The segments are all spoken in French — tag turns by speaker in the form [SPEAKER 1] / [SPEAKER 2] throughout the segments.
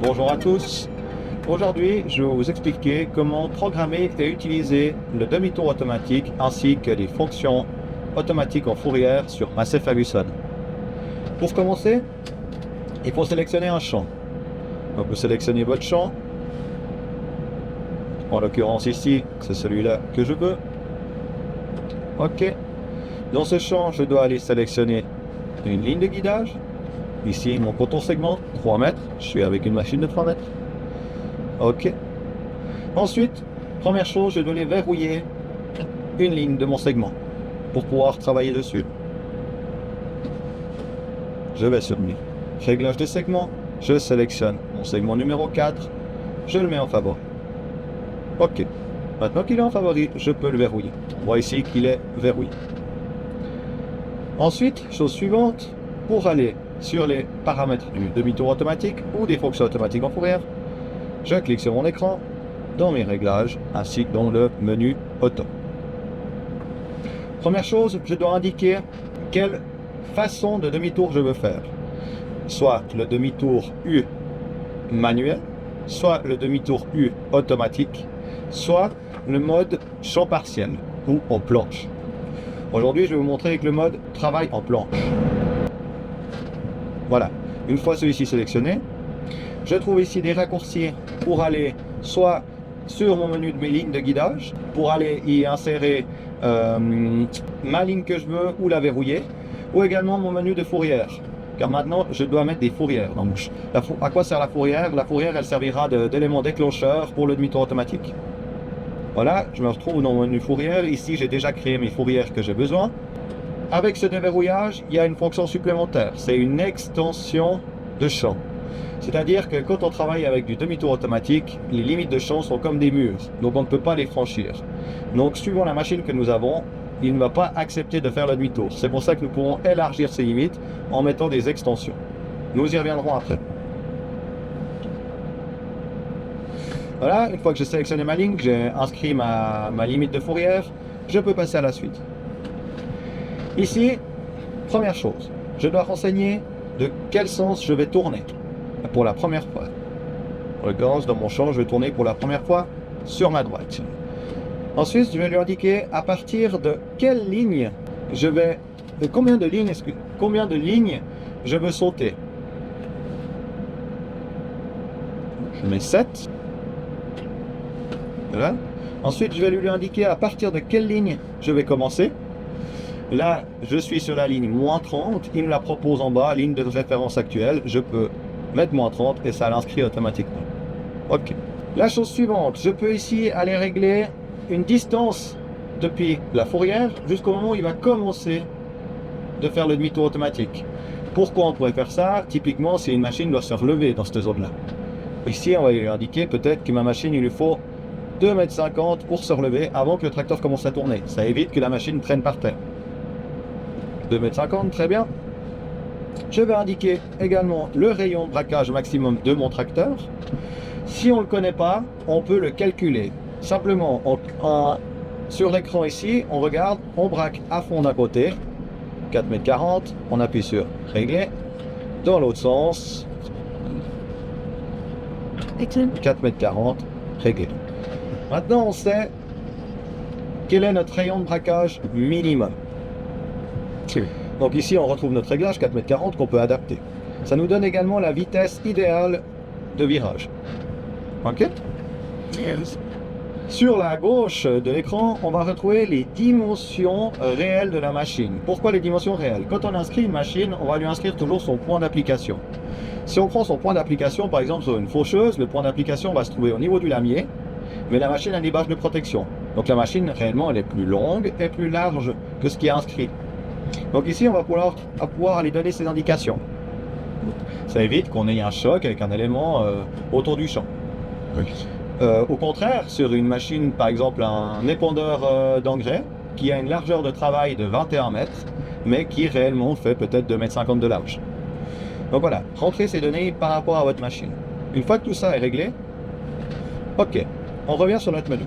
[SPEAKER 1] Bonjour à tous. Aujourd'hui, je vais vous expliquer comment programmer et utiliser le demi-tour automatique ainsi que les fonctions automatiques en fourrière sur Massey Ferguson. Pour commencer, il faut sélectionner un champ. Donc vous sélectionnez votre champ. En l'occurrence ici, c'est celui-là que je veux. OK. Dans ce champ, je dois aller sélectionner une ligne de guidage. Ici, mon contour segment, 3 mètres. Je suis avec une machine de 3 mètres. OK. Ensuite, première chose, je dois aller verrouiller une ligne de mon segment pour pouvoir travailler dessus. Je vais sur réglage de segment. Je sélectionne mon segment numéro 4. Je le mets en favori. OK. Maintenant qu'il est en favori, je peux le verrouiller. On voit ici qu'il est verrouillé. Ensuite, chose suivante, pour aller sur les paramètres du demi-tour automatique ou des fonctions automatiques en fourrière, je clique sur mon écran, dans mes réglages, ainsi que dans le menu auto. Première chose, je dois indiquer quelle façon de demi-tour je veux faire. Soit le demi-tour U manuel, soit le demi-tour U automatique, soit le mode champ partiel ou en planche. Aujourd'hui, je vais vous montrer avec le mode travail en planche. Voilà, une fois celui-ci sélectionné, je trouve ici des raccourcis pour aller soit sur mon menu de mes lignes de guidage, pour aller y insérer ma ligne que je veux ou la verrouiller, ou également mon menu de fourrière. Car maintenant, je dois mettre des fourrières. Donc, à quoi sert la fourrière? La fourrière, elle servira d'élément déclencheur pour le demi-tour automatique. Voilà, je me retrouve dans mon menu fourrière. Ici, j'ai déjà créé mes fourrières que j'ai besoin. Avec ce déverrouillage, il y a une fonction supplémentaire. C'est une extension de champ. C'est-à-dire que quand on travaille avec du demi-tour automatique, les limites de champ sont comme des murs. Donc, on ne peut pas les franchir. Donc, suivant la machine que nous avons, il ne va pas accepter de faire le demi-tour. C'est pour ça que nous pouvons élargir ces limites en mettant des extensions. Nous y reviendrons après. Voilà, une fois que j'ai sélectionné ma ligne, que j'ai inscrit ma limite de fourrière, je peux passer à la suite. Ici, première chose, je dois renseigner de quel sens je vais tourner pour la première fois. En l'occurrence, dans mon champ, je vais tourner pour la première fois sur ma droite. Ensuite, je vais lui indiquer à partir de quelle ligne je vais, de combien de lignes je veux sauter. Je mets 7. Voilà. Ensuite, je vais lui indiquer à partir de quelle ligne je vais commencer. Là, je suis sur la ligne moins 30. Il me la propose en bas, ligne de référence actuelle. Je peux mettre moins 30 et ça l'inscrit automatiquement. OK. La chose suivante, je peux ici aller régler une distance depuis la fourrière jusqu'au moment où il va commencer de faire le demi-tour automatique. Pourquoi on pourrait faire ça? Typiquement, si une machine doit se relever dans cette zone-là. Ici, on va lui indiquer peut-être que ma machine, il lui faut 2,50 m pour se relever avant que le tracteur commence à tourner. Ça évite que la machine traîne par terre. 2,50 m, très bien. Je vais indiquer également le rayon de braquage maximum de mon tracteur. Si on ne le connaît pas, on peut le calculer. Simplement, sur l'écran ici, on regarde, on braque à fond d'un côté, 4,40 m, on appuie sur régler. Dans l'autre sens, 4,40 m, régler. Maintenant, on sait quel est notre rayon de braquage minimum. Donc ici, on retrouve notre réglage 4,40 m qu'on peut adapter. Ça nous donne également la vitesse idéale de virage. OK? Yes. Sur la gauche de l'écran, on va retrouver les dimensions réelles de la machine. Pourquoi les dimensions réelles? Quand on inscrit une machine, on va lui inscrire toujours son point d'application. Si on prend son point d'application, par exemple sur une faucheuse, le point d'application va se trouver au niveau du lamier, mais la machine a des bâches de protection. Donc la machine, réellement, elle est plus longue et plus large que ce qui est inscrit. Donc ici, on va pouvoir aller donner ces indications. Ça évite qu'on ait un choc avec un élément autour du champ. Oui. Au contraire, sur une machine, par exemple un épandeur d'engrais, qui a une largeur de travail de 21 mètres, mais qui réellement fait peut-être 2,50 m de large. Donc voilà, rentrez ces données par rapport à votre machine. Une fois que tout ça est réglé, OK, on revient sur notre menu.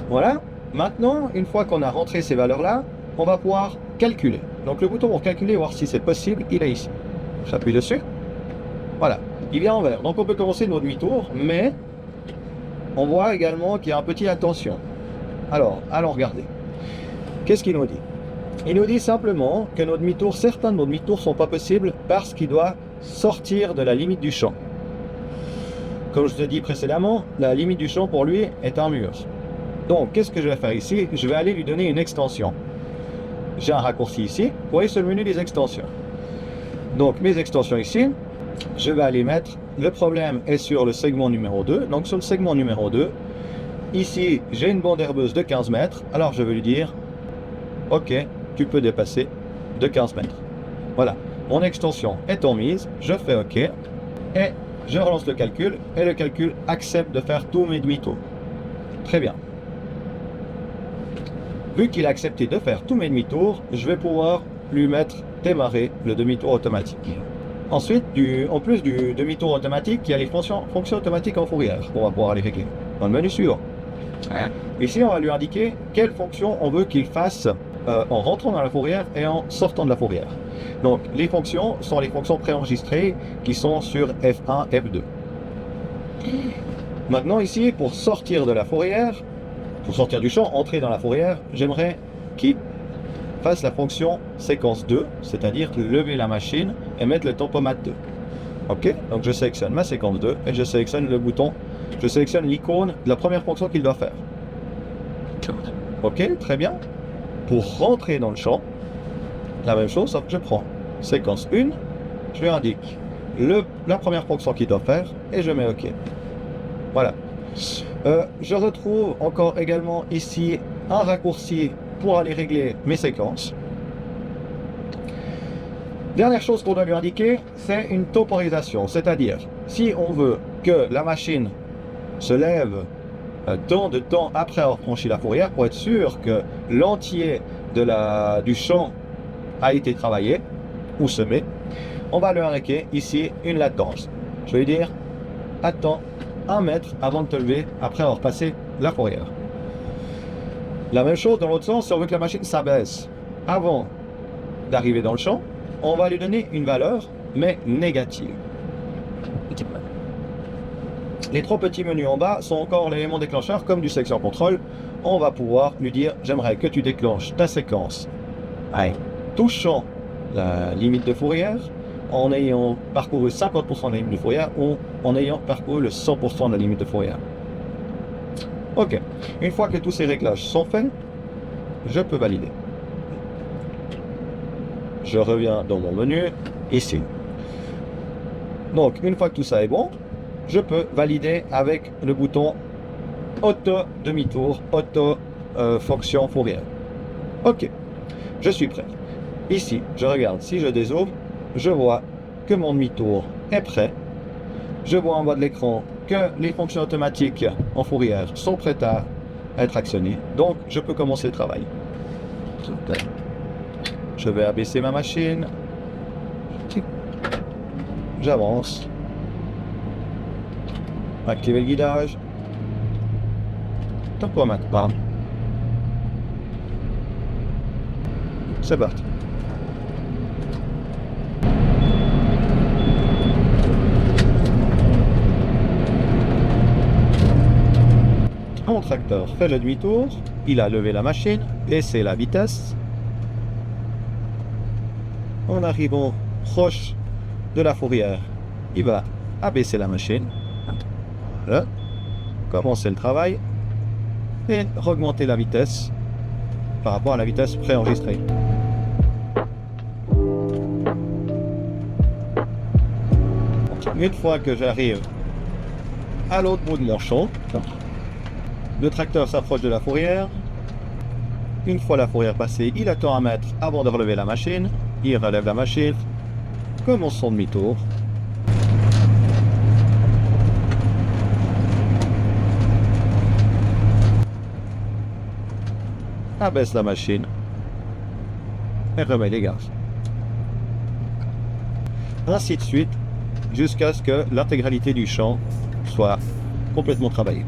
[SPEAKER 1] Voilà, maintenant, une fois qu'on a rentré ces valeurs-là, on va pouvoir calculer. Donc le bouton pour calculer, voir si c'est possible, il est ici. J'appuie dessus. Voilà, il vient en vert. Donc on peut commencer nos demi-tours, mais on voit également qu'il y a un petit attention. Alors, allons regarder. Qu'est-ce qu'il nous dit? Il nous dit simplement que nos demi-tours, certains de nos demi-tours ne sont pas possibles parce qu'il doit sortir de la limite du champ. Comme je te dis précédemment, la limite du champ pour lui est un mur. Donc, qu'est-ce que je vais faire ici? Je vais aller lui donner une extension. J'ai un raccourci ici. Vous voyez sur le menu des extensions. Donc, mes extensions ici, je vais aller mettre, le problème est sur le segment numéro 2. Donc, sur le segment numéro 2, ici, j'ai une bande herbeuse de 15 mètres. Alors, je vais lui dire, OK, tu peux dépasser de 15 mètres. Voilà, mon extension est en mise, je fais OK, et je relance le calcul, et le calcul accepte de faire tous mes demi-tours. Très bien. Vu qu'il a accepté de faire tous mes demi-tours, je vais pouvoir lui mettre démarrer le demi-tour automatique. Ensuite, en plus du demi-tour automatique, il y a les fonctions automatiques en fourrière qu'on va pouvoir les régler dans le menu suivant. Ici, on va lui indiquer quelle fonction on veut qu'il fasse en rentrant dans la fourrière et en sortant de la fourrière. Donc, les fonctions sont les fonctions préenregistrées qui sont sur F1, F2. Maintenant, ici, pour sortir de la fourrière, pour sortir du champ, entrer dans la fourrière, j'aimerais qu'il fasse la fonction séquence 2, c'est-à-dire lever la machine et mettre le tempomat 2. OK? Donc, je sélectionne ma séquence 2 et je sélectionne le bouton, je sélectionne l'icône de la première fonction qu'il doit faire. OK? Très bien. Pour rentrer dans le champ, la même chose, sauf que je prends séquence 1, je lui indique la première fonction qu'il doit faire et je mets OK. Voilà. Je retrouve encore également ici un raccourci pour aller régler mes séquences. Dernière chose qu'on doit lui indiquer, c'est une temporisation, c'est-à-dire si on veut que la machine se lève tant de temps après avoir franchi la fourrière pour être sûr que l'entier du champ a été travaillé ou semé, on va lui indiquer ici une latence. Je vais lui dire attends 1 mètre avant de te lever après avoir passé la fourrière. La même chose dans l'autre sens, si on veut que la machine s'abaisse avant d'arriver dans le champ, on va lui donner une valeur mais négative. Les 3 petits menus en bas sont encore l'élément déclencheur comme du section contrôle. On va pouvoir lui dire j'aimerais que tu déclenches ta séquence touchant la limite de fourrière en ayant parcouru 50% de la limite de fourrière ou en ayant parcouru le 100% de la limite de fourrière. OK. Une fois que tous ces réglages sont faits, je peux valider. Je reviens dans mon menu ici. Donc une fois que tout ça est bon, je peux valider avec le bouton auto demi-tour, auto fonction fourrière. OK, je suis prêt. Ici, je regarde, si je dézoome, je vois que mon demi-tour est prêt. Je vois en bas de l'écran que les fonctions automatiques en fourrière sont prêtes à être actionnées. Donc, je peux commencer le travail. Je vais abaisser ma machine. J'avance. Activer le guidage. Tempomat. Bam. C'est parti. Mon tracteur fait le demi-tour. Il a levé la machine, baissé la vitesse. En arrivant proche de la fourrière, il va abaisser la machine. Voilà. Commencer le travail et augmenter la vitesse par rapport à la vitesse préenregistrée. Une fois que j'arrive à l'autre bout de mon champ, le tracteur s'approche de la fourrière. Une fois la fourrière passée, il attend 1 mètre avant de relever la machine. Il relève la machine, commence son demi-tour. Abaisse la machine et remet les gaz. Ainsi de suite, jusqu'à ce que l'intégralité du champ soit complètement travaillée.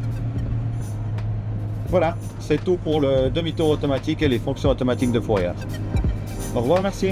[SPEAKER 1] Voilà, c'est tout pour le demi-tour automatique et les fonctions automatiques de fourrière. Au revoir, merci.